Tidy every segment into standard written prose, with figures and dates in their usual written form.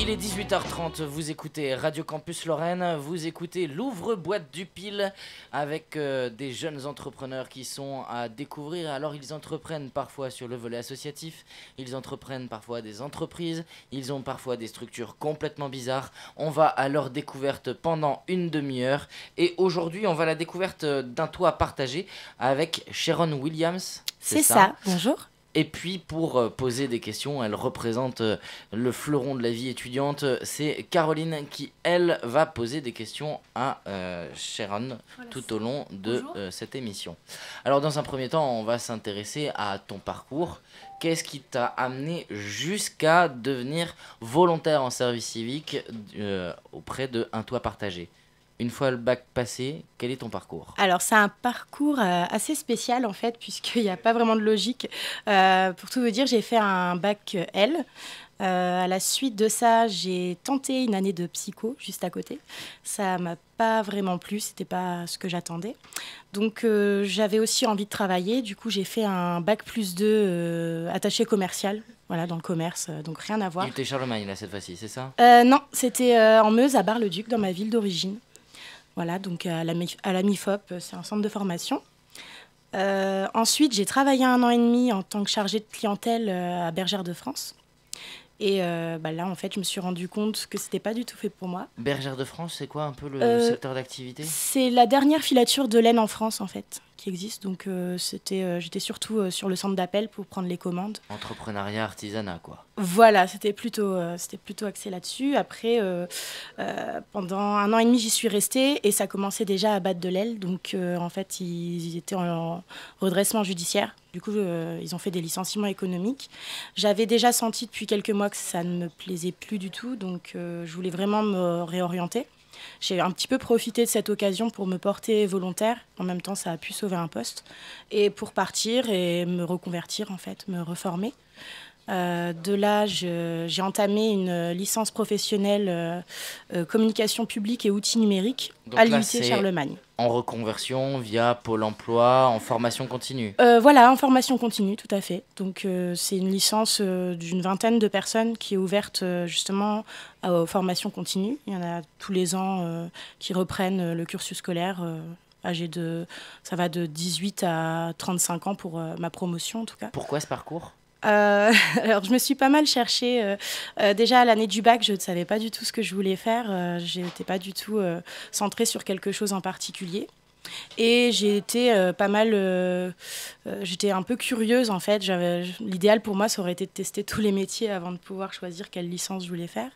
Il est 18h30, vous écoutez Radio Campus Lorraine, vous écoutez l'ouvre-boîte du Pile avec des jeunes entrepreneurs qui sont à découvrir. Alors ils entreprennent parfois sur le volet associatif, ils entreprennent parfois des entreprises, ils ont parfois des structures complètement bizarres. On va à leur découverte pendant une demi-heure et aujourd'hui on va à la découverte d'un toit partagé avec Sharon Williams. C'est ça, bonjour. Et puis pour poser des questions, elle représente le fleuron de la vie étudiante. C'est Caroline qui, elle, va poser des questions à Sharon tout au long de cette émission. Alors dans un premier temps, on va s'intéresser à ton parcours. Qu'est-ce qui t'a amené jusqu'à devenir volontaire en service civique auprès de Un Toit Partagé ? Une fois le bac passé, quel est ton parcours ? Alors, c'est un parcours assez spécial, en fait, puisqu'il n'y a pas vraiment de logique. Pour tout vous dire, j'ai fait un bac L. À la suite de ça, j'ai tenté une année de psycho, juste à côté. Ça ne m'a pas vraiment plu, ce n'était pas ce que j'attendais. Donc, j'avais aussi envie de travailler. Du coup, j'ai fait un bac plus 2 attaché commercial. Voilà, dans le commerce, donc rien à voir. Il était Charlemagne, là, cette fois-ci, c'est ça ? Non, c'était en Meuse, à Bar-le-Duc, dans ma ville d'origine. Voilà, donc à la MIFOP, c'est un centre de formation. Ensuite, j'ai travaillé 1 an et demi en tant que chargée de clientèle à Bergère de France. Et là, en fait, je me suis rendu compte que c'était pas du tout fait pour moi. Bergère de France, c'est quoi un peu le secteur d'activité ? C'est la dernière filature de laine en France, en fait, qui existe. Donc, j'étais surtout sur le centre d'appel pour prendre les commandes. Entrepreneuriat, artisanat, quoi. Voilà, c'était plutôt axé là-dessus. Après, pendant 1 an et demi, j'y suis restée et ça commençait déjà à battre de l'aile. Donc, en fait, ils étaient en redressement judiciaire. Du coup, ils ont fait des licenciements économiques. J'avais déjà senti depuis quelques mois que ça ne me plaisait plus du tout. Donc, je voulais vraiment me réorienter. J'ai un petit peu profité de cette occasion pour me porter volontaire. En même temps, ça a pu sauver un poste. Et pour partir et me reconvertir, en fait, me reformer. De là, j'ai entamé une licence professionnelle communication publique et outils numériques à l'IUT Charlemagne. En reconversion via Pôle emploi, en formation continue. Voilà, en formation continue, tout à fait. Donc, c'est une licence d'une 20aine de personnes qui est ouverte justement aux formations continues. Il y en a tous les ans qui reprennent le cursus scolaire. Ça va de 18 à 35 ans pour ma promotion, en tout cas. Pourquoi ce parcours ? Alors, je me suis pas mal cherchée. Déjà, à l'année du bac, je ne savais pas du tout ce que je voulais faire. Je n'étais pas du tout centrée sur quelque chose en particulier. Et j'ai été j'étais un peu curieuse, en fait. L'idéal pour moi, ça aurait été de tester tous les métiers avant de pouvoir choisir quelle licence je voulais faire.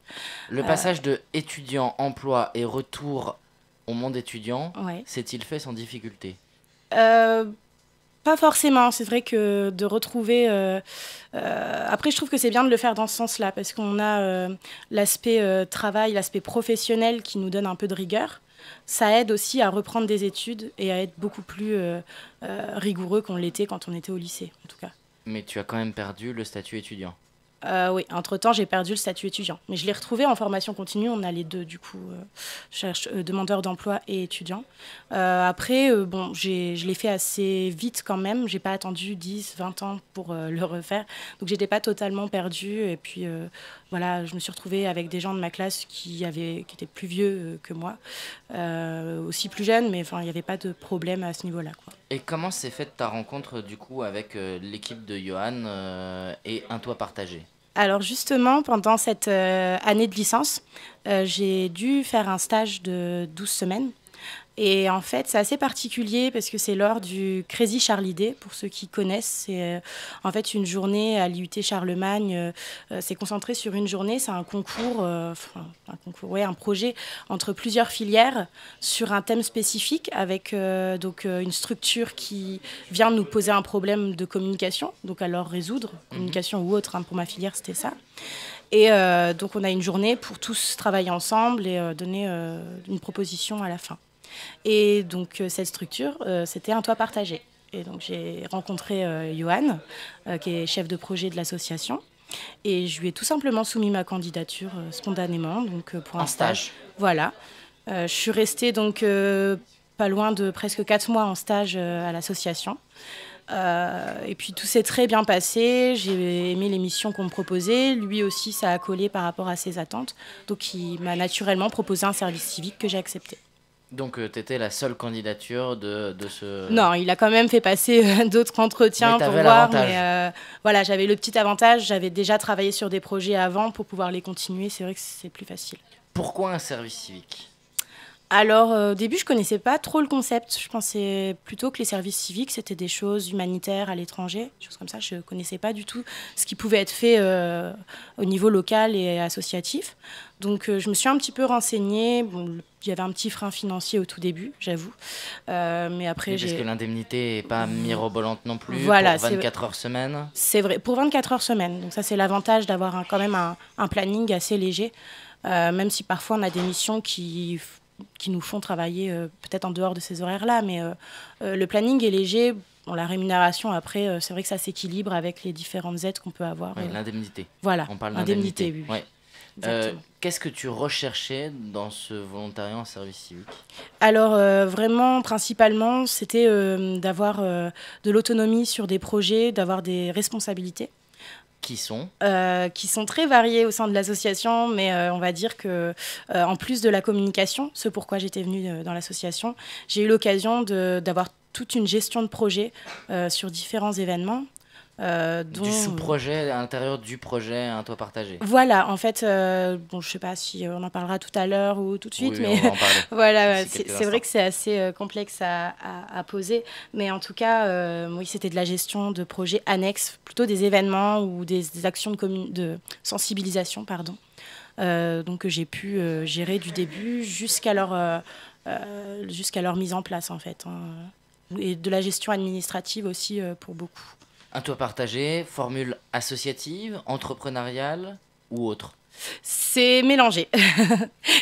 Le passage de étudiant, emploi et retour au monde étudiant, s'est-il fait sans difficulté ? Pas forcément, c'est vrai que de retrouver... Après, je trouve que c'est bien de le faire dans ce sens-là, parce qu'on a l'aspect travail, l'aspect professionnel qui nous donne un peu de rigueur. Ça aide aussi à reprendre des études et à être beaucoup plus rigoureux qu'on l'était quand on était au lycée, en tout cas. Mais tu as quand même perdu le statut étudiant. Oui, entre-temps, j'ai perdu le statut étudiant. Mais je l'ai retrouvé en formation continue. On a les deux, du coup. Je cherche demandeur d'emploi et étudiant. Après, je l'ai fait assez vite quand même. Je n'ai pas attendu 10, 20 ans pour le refaire. Donc, je n'étais pas totalement perdue. Et puis, voilà, je me suis retrouvée avec des gens de ma classe qui étaient plus vieux que moi. Aussi plus jeunes, mais il n'y avait pas de problème à ce niveau-là, quoi. Et comment s'est faite ta rencontre, du coup, avec l'équipe de Johan et Un Toit Partagé ? Alors justement, pendant cette année de licence, j'ai dû faire un stage de 12 semaines. Et en fait, c'est assez particulier parce que c'est lors du Crazy Charlie Day, pour ceux qui connaissent. C'est en fait une journée à l'IUT Charlemagne. C'est concentré sur une journée. C'est un concours, un projet entre plusieurs filières sur un thème spécifique avec une structure qui vient nous poser un problème de communication, donc à leur résoudre, communication ou autre. Pour ma filière, c'était ça. Et donc, on a une journée pour tous travailler ensemble et donner une proposition à la fin. Et donc, cette structure, c'était Un Toit Partagé. Et donc, j'ai rencontré Johan, qui est chef de projet de l'association. Et je lui ai tout simplement soumis ma candidature spontanément, donc pour un stage. Voilà. Je suis restée donc pas loin de presque 4 mois en stage à l'association. Et puis tout s'est très bien passé, j'ai aimé les missions qu'on me proposait, lui aussi ça a collé par rapport à ses attentes, donc il m'a naturellement proposé un service civique que j'ai accepté. Donc tu étais la seule candidature de ce... Non, il a quand même fait passer d'autres entretiens pour voir, mais voilà, j'avais le petit avantage, j'avais déjà travaillé sur des projets avant pour pouvoir les continuer, c'est vrai que c'est plus facile. Pourquoi un service civique ? Alors, au début, je connaissais pas trop le concept. Je pensais plutôt que les services civiques, c'était des choses humanitaires à l'étranger, des choses comme ça. Je connaissais pas du tout ce qui pouvait être fait au niveau local et associatif. Donc, je me suis un petit peu renseignée. Bon, il y avait un petit frein financier au tout début, j'avoue. Mais après, parce que l'indemnité n'est pas mirobolante non plus, voilà, pour 24 heures semaine. C'est vrai, pour 24 heures semaine. Donc ça, c'est l'avantage d'avoir quand même un planning assez léger, même si parfois on a des missions qui nous font travailler peut-être en dehors de ces horaires-là, mais le planning est léger. Bon, la rémunération, après, c'est vrai que ça s'équilibre avec les différentes aides qu'on peut avoir. Oui, l'indemnité. Voilà, on parle d'indemnité. Oui. Ouais. Qu'est-ce que tu recherchais dans ce volontariat en service civique ? Alors, vraiment, principalement, c'était d'avoir de l'autonomie sur des projets, d'avoir des responsabilités. Qui sont très variés au sein de l'association, mais on va dire que en plus de la communication, ce pourquoi j'étais venue dans l'association, j'ai eu l'occasion d'avoir toute une gestion de projet sur différents événements. Du sous-projet à l'intérieur du projet Un Toit Partagé. Voilà, en fait, bon, je ne sais pas si on en parlera tout à l'heure ou tout de suite, oui, mais on va en parler. voilà, c'est vrai que c'est assez complexe à poser, mais en tout cas, oui, c'était de la gestion de projets annexes, plutôt des événements ou des actions de sensibilisation, pardon, donc que j'ai pu gérer du début jusqu'à leur mise en place, en fait, hein, et de la gestion administrative aussi pour beaucoup. Un Toit Partagé, formule associative, entrepreneuriale ou autre ? C'est mélangé.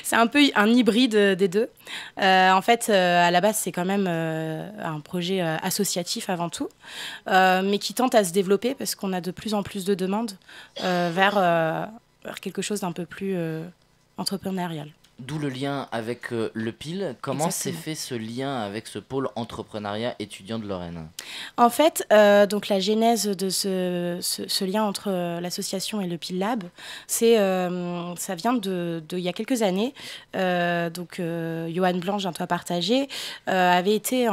C'est un peu un hybride des deux. En fait, à la base, c'est quand même un projet associatif avant tout, mais qui tente à se développer parce qu'on a de plus en plus de demandes vers quelque chose d'un peu plus entrepreneurial. D'où le lien avec le PIL. Comment s'est fait ce lien avec ce pôle entrepreneuriat étudiant de Lorraine ? En fait, donc la genèse de ce lien entre l'association et le PIL Lab, ça vient il y a quelques années. Johan Blanche, Un Toit Partagé, avait été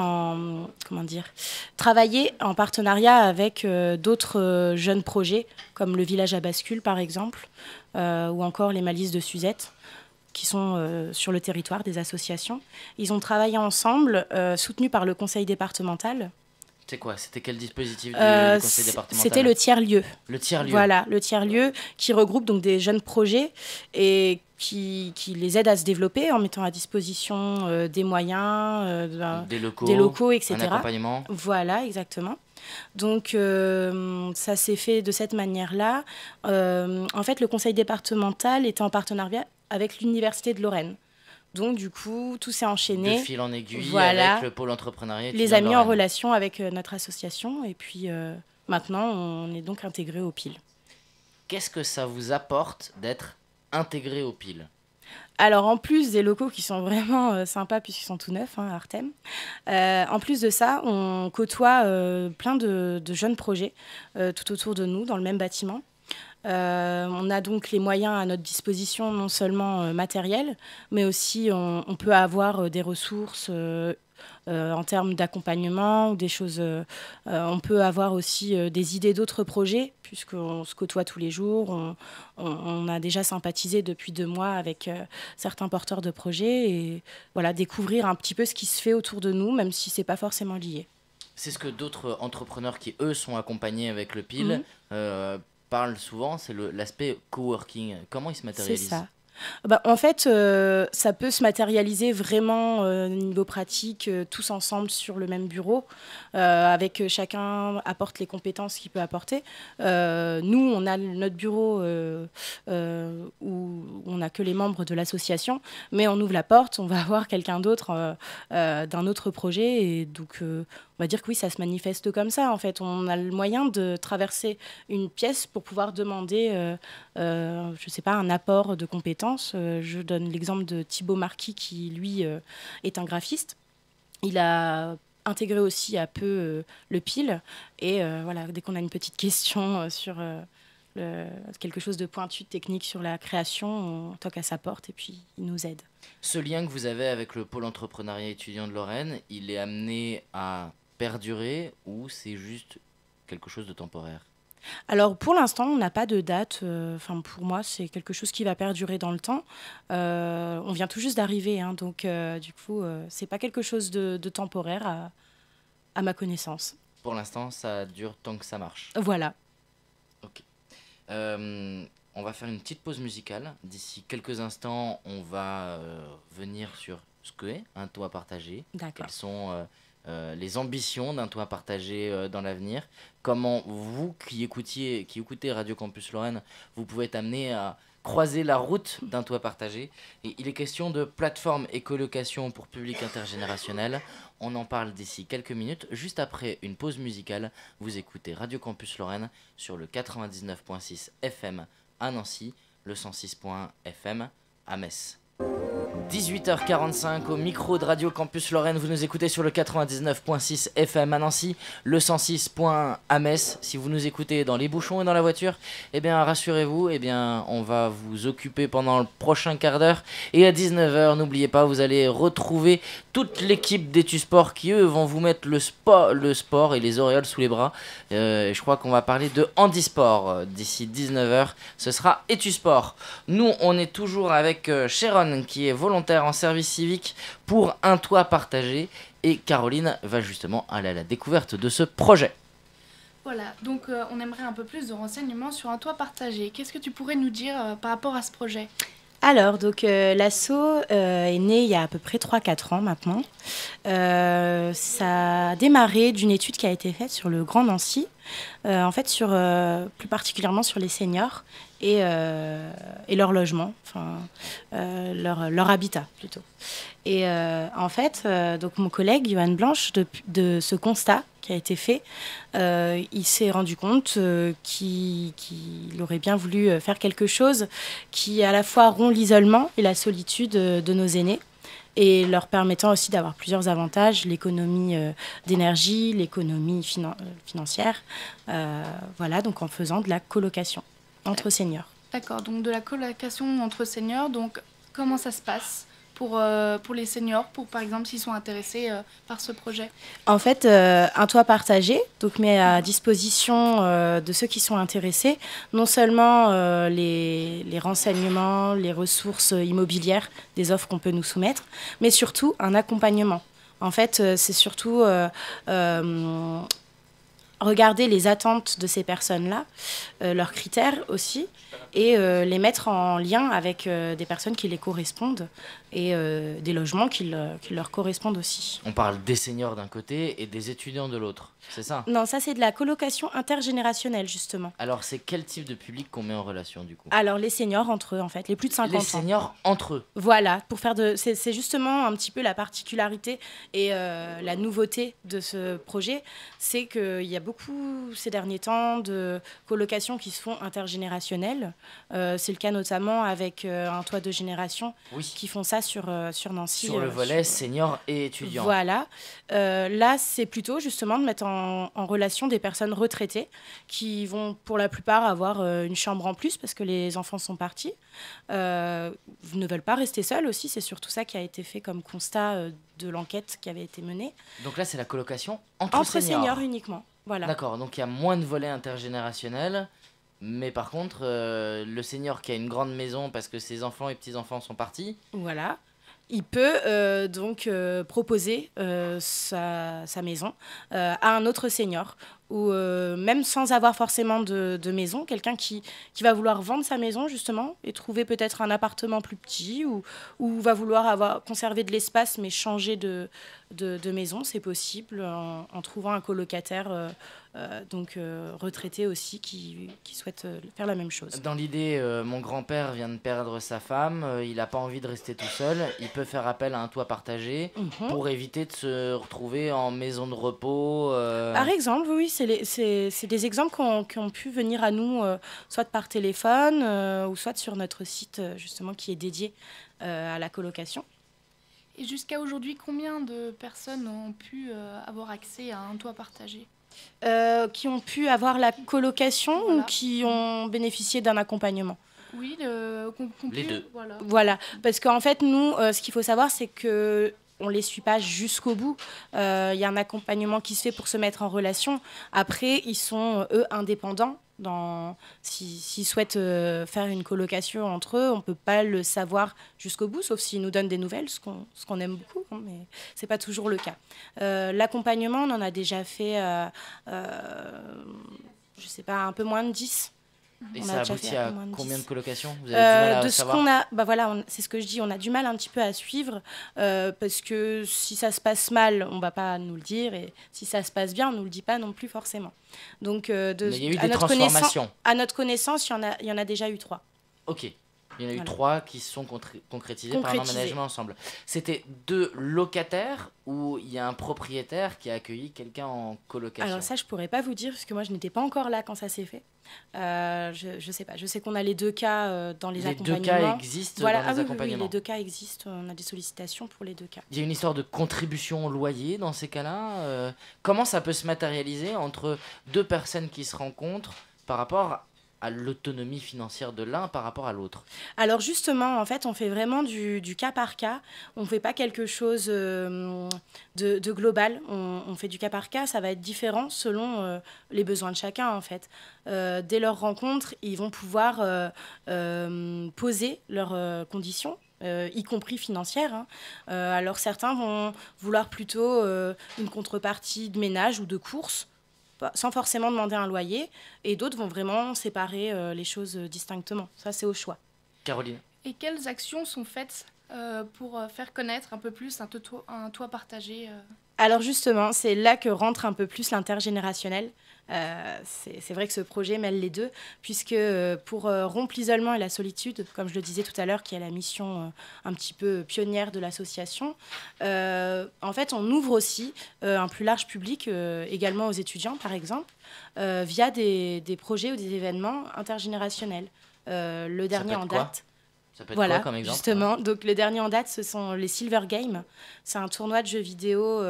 travaillé en partenariat avec d'autres jeunes projets, comme le Village à Bascule, par exemple, ou encore les Malices de Suzette, qui sont sur le territoire des associations. Ils ont travaillé ensemble, soutenus par le conseil départemental. C'est quoi ? C'était quel dispositif du conseil départemental ? C'était le tiers-lieu. Le tiers-lieu. Voilà, le tiers-lieu qui regroupe donc des jeunes projets et qui les aide à se développer en mettant à disposition des moyens, des locaux, etc. Un accompagnement. Voilà, exactement. Donc, ça s'est fait de cette manière-là. En fait, le conseil départemental était en partenariat avec l'Université de Lorraine. Donc, du coup, tout s'est enchaîné. De fil en aiguille, voilà, avec le pôle entrepreneuriat. Les a mis en relation avec notre association. Et puis, maintenant, on est donc intégré au PIL. Qu'est-ce que ça vous apporte d'être intégré au PIL ? Alors, en plus des locaux qui sont vraiment sympas puisqu'ils sont tout neufs, à Artem, en plus de ça, on côtoie plein de jeunes projets tout autour de nous, dans le même bâtiment. On a donc les moyens à notre disposition, non seulement matériels, mais aussi on peut avoir des ressources en termes d'accompagnement ou des choses. On peut avoir aussi des idées d'autres projets, puisqu'on se côtoie tous les jours. On a déjà sympathisé depuis 2 mois avec certains porteurs de projets et voilà, découvrir un petit peu ce qui se fait autour de nous, même si ce n'est pas forcément lié. C'est ce que d'autres entrepreneurs qui, eux, sont accompagnés avec le PIL, parlent souvent, c'est l'aspect coworking. Comment il se matérialise ? C'est ça. En fait, ça peut se matérialiser vraiment au niveau pratique, tous ensemble sur le même bureau, avec chacun apporte les compétences qu'il peut apporter. Nous, on a notre bureau où on n'a que les membres de l'association, mais on ouvre la porte, on va voir quelqu'un d'autre d'un autre projet, et donc on va dire que oui, ça se manifeste comme ça. En fait, on a le moyen de traverser une pièce pour pouvoir demander, je ne sais pas, un apport de compétences. Je donne l'exemple de Thibaut Marquis qui, lui, est un graphiste. Il a intégrer aussi à peu le PIL. Et voilà, dès qu'on a une petite question sur quelque chose de pointu, de technique sur la création, on toque à sa porte et puis il nous aide. Ce lien que vous avez avec le pôle entrepreneuriat étudiant de Lorraine, il est amené à perdurer ou c'est juste quelque chose de temporaire? Alors pour l'instant, on n'a pas de date. Pour moi, c'est quelque chose qui va perdurer dans le temps. On vient tout juste d'arriver, hein, donc du coup, c'est pas quelque chose de temporaire à ma connaissance. Pour l'instant, ça dure tant que ça marche. Voilà. Ok. On va faire une petite pause musicale. D'ici quelques instants, on va venir sur ce qu'est un toit partagé. D'accord. Quelles sont les ambitions d'un toit partagé dans l'avenir. Comment vous qui écoutez Radio Campus Lorraine, vous pouvez être amené à croiser la route d'un toit partagé. Et il est question de plateforme et colocation pour public intergénérationnel. On en parle d'ici quelques minutes. Juste après une pause musicale, vous écoutez Radio Campus Lorraine sur le 99.6 FM à Nancy, le 106.1 FM à Metz. 18h45 au micro de Radio Campus Lorraine, vous nous écoutez sur le 99.6 FM à Nancy, le 106.1 à Metz. Si vous nous écoutez dans les bouchons et dans la voiture, eh bien rassurez-vous, on va vous occuper pendant le prochain quart d'heure. Et à 19h, n'oubliez pas, vous allez retrouver toute l'équipe d'Etusport qui eux vont vous mettre le sport et les auréoles sous les bras. Je crois qu'on va parler de handisport d'ici 19h, ce sera Etusport. Nous, on est toujours avec Sharon qui est volontaire en service civique pour un toit partagé et Caroline va justement aller à la découverte de ce projet. Voilà, donc on aimerait un peu plus de renseignements sur un toit partagé. Qu'est-ce que tu pourrais nous dire par rapport à ce projet ? Alors, donc l'asso est né il y a à peu près 3-4 ans maintenant. Ça a démarré d'une étude qui a été faite sur le Grand Nancy, en fait plus particulièrement sur les seniors et leur logement, leur habitat plutôt. Et en fait, donc mon collègue Johan Blanche, de ce constat qui a été fait, il s'est rendu compte qu'il aurait bien voulu faire quelque chose qui à la fois rompt l'isolement et la solitude de nos aînés et leur permettant aussi d'avoir plusieurs avantages, l'économie d'énergie, l'économie financière, voilà, donc en faisant de la colocation entre seniors. D'accord, donc de la colocation entre seniors, donc comment ça se passe pour les seniors, par exemple s'ils sont intéressés par ce projet? En fait, un toit partagé donc met à disposition de ceux qui sont intéressés non seulement les renseignements, les ressources immobilières des offres qu'on peut nous soumettre, mais surtout un accompagnement. En fait, c'est surtout regarder les attentes de ces personnes-là, leurs critères aussi, et les mettre en lien avec des personnes qui les correspondent et des logements qui leur correspondent aussi. On parle des seniors d'un côté et des étudiants de l'autre, c'est ça? Non, ça c'est de la colocation intergénérationnelle justement. Alors c'est quel type de public qu'on met en relation du coup? Alors les seniors entre eux en fait, les plus de 50 ans. Les seniors entre eux. Voilà, c'est justement un petit peu la particularité et la nouveauté de ce projet, c'est qu'il y a beaucoup ces derniers temps de colocations qui se font intergénérationnelles. C'est le cas notamment avec un toit de génération qui font ça sur Nancy. Sur le volet seniors et étudiants. Voilà. Là, c'est plutôt justement de mettre en relation des personnes retraitées qui vont pour la plupart avoir une chambre en plus parce que les enfants sont partis. Ne veulent pas rester seuls aussi. C'est surtout ça qui a été fait comme constat de l'enquête qui avait été menée. Donc là, c'est la colocation entre seniors uniquement. Voilà. D'accord, donc il y a moins de volets intergénérationnels. Mais par contre, le senior qui a une grande maison parce que ses enfants et petits-enfants sont partis... Voilà. Il peut donc proposer sa maison à un autre senior ou même sans avoir forcément de maison, quelqu'un qui va vouloir vendre sa maison justement et trouver peut-être un appartement plus petit ou va vouloir conserver de l'espace mais changer de maison, c'est possible en trouvant un colocataire retraité aussi qui souhaite faire la même chose. Dans l'idée, mon grand-père vient de perdre sa femme, il n'a pas envie de rester tout seul, il peut faire appel à un toit partagé pour éviter de se retrouver en maison de repos. Par exemple, oui, c'est des exemples qui ont pu venir à nous, soit par téléphone ou soit sur notre site justement qui est dédié à la colocation. Et jusqu'à aujourd'hui, combien de personnes ont pu avoir accès à un toit partagé? Qui ont pu avoir la colocation Voilà. ou qui ont bénéficié d'un accompagnement? Oui, Les deux. Voilà. Voilà, parce qu'en fait, nous, ce qu'il faut savoir, c'est que on les suit pas jusqu'au bout. Il y a un accompagnement qui se fait pour se mettre en relation. Après, ils sont, eux, indépendants. S'ils souhaitent faire une colocation entre eux, on ne peut pas le savoir jusqu'au bout, sauf s'ils nous donnent des nouvelles, ce qu'on aime beaucoup, hein, mais ce n'est pas toujours le cas. L'accompagnement, on en a déjà fait, je ne sais pas, un peu moins de 10. Et On ça a déjà aboutit fait un peu à moins de combien 10. de colocations? Vous avez du mal à De ce savoir? qu'on a, bah voilà, c'est ce que je dis, on a du mal un petit peu à suivre parce que si ça se passe mal, on va pas nous le dire et si ça se passe bien, on nous le dit pas non plus forcément. Donc Mais il y a eu des transformations. à notre connaissance, il y en a déjà eu 3. Ok. Il y en a eu Voilà. 3 qui se sont concrétisés par un emménagement ensemble. C'était 2 locataires ou il y a un propriétaire qui a accueilli quelqu'un en colocation? Alors ça, je pourrais pas vous dire parce que moi, je n'étais pas encore là quand ça s'est fait. Je sais pas. Je sais qu'on a les 2 cas dans les accompagnements. Les 2 cas existent Voilà. dans les Oui, accompagnements. les 2 cas existent. On a des sollicitations pour les 2 cas. Il y a une histoire de contribution au loyer dans ces cas-là. Comment ça peut se matérialiser entre 2 personnes qui se rencontrent par rapport à l'autonomie financière de l'un par rapport à l'autre? Alors justement, en fait, on fait vraiment du cas par cas. On ne fait pas quelque chose de global. On fait du cas par cas. Ça va être différent selon les besoins de chacun, en fait. Dès leur rencontre, ils vont pouvoir poser leurs conditions. Y compris financières. Hein. Alors certains vont vouloir plutôt une contrepartie de ménage ou de course, sans forcément demander un loyer, et d'autres vont vraiment séparer les choses distinctement. Ça, c'est au choix. Caroline? Et quelles actions sont faites pour faire connaître un peu plus un toit partagé Alors justement, c'est là que rentre un peu plus l'intergénérationnel. C'est vrai que ce projet mêle les deux, puisque pour rompre l'isolement et la solitude, comme je le disais tout à l'heure, qui est la mission un petit peu pionnière de l'association, en fait, on ouvre aussi un plus large public, également aux étudiants, par exemple, via des projets ou des événements intergénérationnels. Le dernier en date... Ça peut être Voilà, quoi comme exemple? justement. Donc, le dernier en date, ce sont les Silver Games. C'est un tournoi de jeux vidéo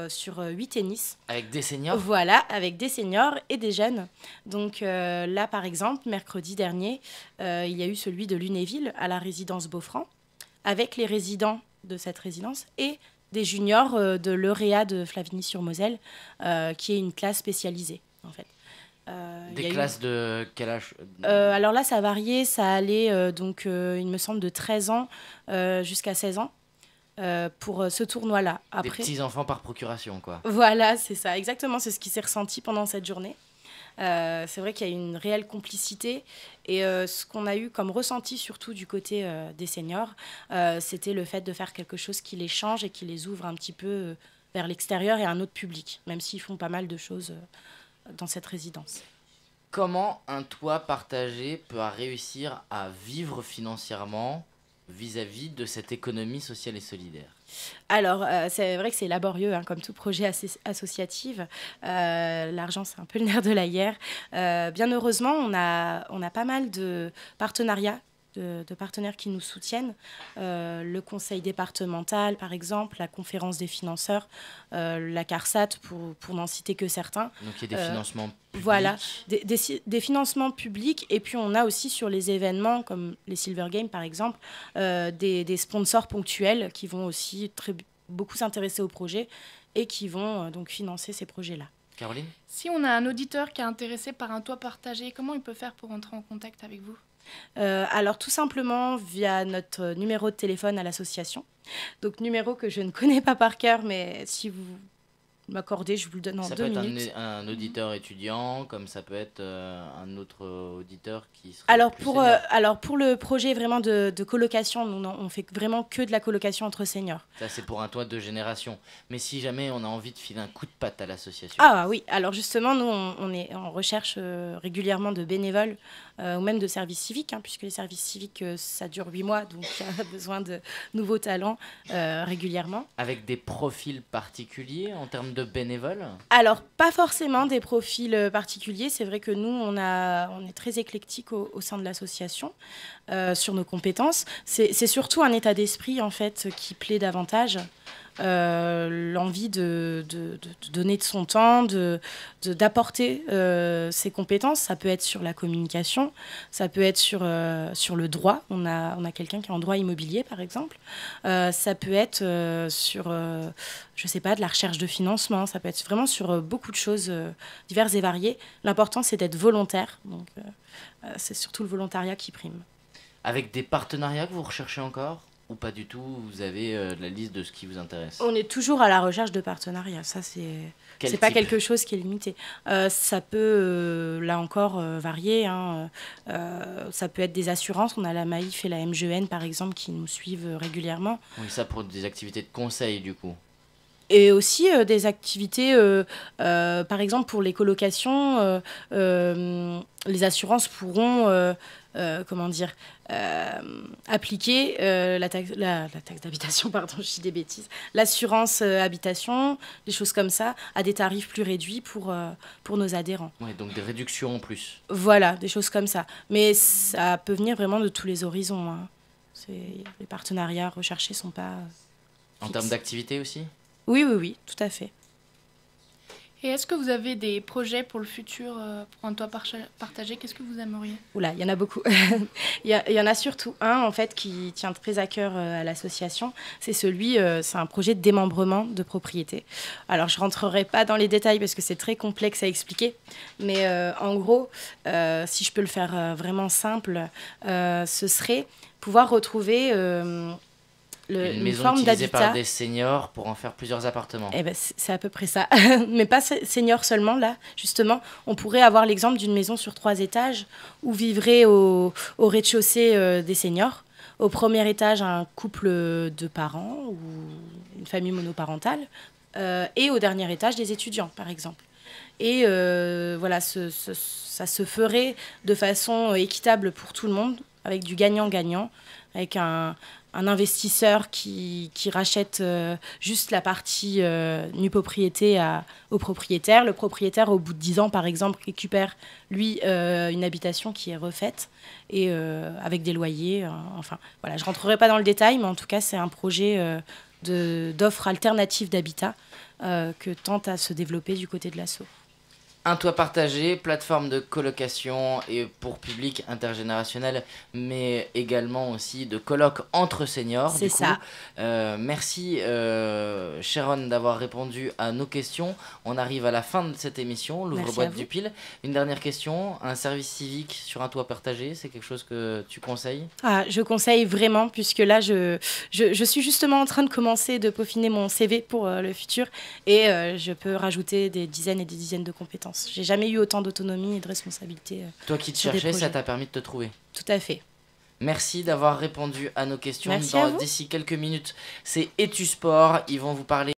sur 8 tennis. Avec des seniors? Voilà, avec des seniors et des jeunes. Donc là, par exemple, mercredi dernier, il y a eu celui de Lunéville à la résidence Beaufranc, avec les résidents de cette résidence et des juniors de l'EUREA de Flavigny-sur-Moselle, qui est une classe spécialisée, en fait. Des classes de quel âge? Alors là, ça a varié. Ça allait, donc, il me semble, de 13 ans jusqu'à 16 ans pour ce tournoi-là. Des petits-enfants par procuration, quoi. Voilà, c'est ça. Exactement, c'est ce qui s'est ressenti pendant cette journée. C'est vrai qu'il y a une réelle complicité. Et ce qu'on a eu comme ressenti, surtout du côté des seniors, c'était le fait de faire quelque chose qui les change et qui les ouvre un petit peu vers l'extérieur et un autre public, même s'ils font pas mal de choses dans cette résidence. Comment un toit partagé peut réussir à vivre financièrement vis-à-vis de cette économie sociale et solidaire? Alors, c'est vrai que c'est laborieux, hein, comme tout projet associatif. L'argent, c'est un peu le nerf de la guerre. Bien heureusement, on a pas mal de partenariats, de partenaires qui nous soutiennent. Le conseil départemental, par exemple, la conférence des financeurs, la CARSAT, pour n'en citer que certains. Donc il y a des financements publics. Voilà, des financements publics. Et puis on a aussi sur les événements, comme les Silver Games par exemple, des sponsors ponctuels qui vont aussi beaucoup s'intéresser au projet et qui vont donc financer ces projets-là. Caroline? Si on a un auditeur qui est intéressé par un toit partagé, comment il peut faire pour entrer en contact avec vous? Alors tout simplement via notre numéro de téléphone à l'association. Donc numéro que je ne connais pas par cœur, mais si vous m'accordez, je vous le donne en 2 minutes. Ça peut être un auditeur étudiant, comme ça peut être un autre auditeur qui serait Alors plus pour, senior. alors pour le projet vraiment de colocation, on fait vraiment que de la colocation entre seniors. Ça c'est pour un toit de génération. Mais si jamais on a envie de filer un coup de patte à l'association. Ah oui, alors justement, nous, on recherche régulièrement de bénévoles ou même de service civique, hein, puisque les services civiques, ça dure 8 mois, donc il y a besoin de nouveaux talents régulièrement. Avec des profils particuliers en termes de bénévoles? Alors, pas forcément des profils particuliers. C'est vrai que nous, on est très éclectique au sein de l'association sur nos compétences. C'est surtout un état d'esprit, en fait, qui plaît davantage. L'envie de donner de son temps, d'apporter ses compétences. Ça peut être sur la communication, ça peut être sur le droit. On a quelqu'un qui est en droit immobilier, par exemple. Ça peut être sur, je sais pas, de la recherche de financement. Ça peut être vraiment sur beaucoup de choses diverses et variées. L'important, c'est d'être volontaire. Donc, c'est surtout le volontariat qui prime. Avec des partenariats que vous recherchez encore? Ou pas du tout, vous avez la liste de ce qui vous intéresse? On est toujours à la recherche de partenariats, ça c'est pas quelque chose qui est limité. Ça peut, là encore, varier. Hein. Ça peut être des assurances, on a la Maïf et la MGN par exemple qui nous suivent régulièrement. Oui, ça pour des activités de conseil du coup. Et aussi des activités, par exemple pour les colocations, les assurances pourront appliquer la taxe d'habitation, pardon, je dis des bêtises, l'assurance habitation, des choses comme ça, à des tarifs plus réduits pour nos adhérents. Oui, donc des réductions en plus. Voilà, des choses comme ça. Mais ça peut venir vraiment de tous les horizons. Hein. Les partenariats recherchés ne sont pas En fixes. termes d'activité aussi? Oui, tout à fait. Et est-ce que vous avez des projets pour le futur, pour un toit partagé? Qu'est-ce que vous aimeriez? Oula, il y en a beaucoup. Il y en a surtout un, en fait, qui tient très à cœur à l'association. C'est un projet de démembrement de propriété. Alors, je ne rentrerai pas dans les détails parce que c'est très complexe à expliquer. Mais en gros, si je peux le faire vraiment simple, ce serait pouvoir retrouver... une maison utilisée par des seniors pour en faire plusieurs appartements. Eh ben, c'est à peu près ça. Mais pas seniors seulement, là. Justement, on pourrait avoir l'exemple d'une maison sur 3 étages où vivraient au rez-de-chaussée des seniors. Au premier étage, un couple de parents ou une famille monoparentale. Et au dernier étage, des étudiants, par exemple. Et voilà, ça se ferait de façon équitable pour tout le monde, avec du gagnant-gagnant, avec un investisseur qui rachète juste la partie nue propriété au propriétaire. Le propriétaire, au bout de 10 ans, par exemple, récupère, lui, une habitation qui est refaite et avec des loyers. Enfin, voilà, je ne rentrerai pas dans le détail, mais en tout cas, c'est un projet d'offre alternative d'habitat que tente à se développer du côté de l'asso. Un toit partagé, plateforme de colocation et pour public intergénérationnel, mais également aussi de colloques entre seniors. C'est ça. Merci Sharon d'avoir répondu à nos questions. On arrive à la fin de cette émission, l'ouvre-boîte du Pile. Une dernière question, un service civique sur un toit partagé, c'est quelque chose que tu conseilles? Je conseille vraiment, puisque là, je suis justement en train de commencer de peaufiner mon CV pour le futur et je peux rajouter des dizaines et des dizaines de compétences. J'ai jamais eu autant d'autonomie et de responsabilité. Toi qui te cherchais, ça t'a permis de te trouver. Tout à fait. Merci d'avoir répondu à nos questions. Merci à vous. D'ici quelques minutes, c'est Etu Sport. Ils vont vous parler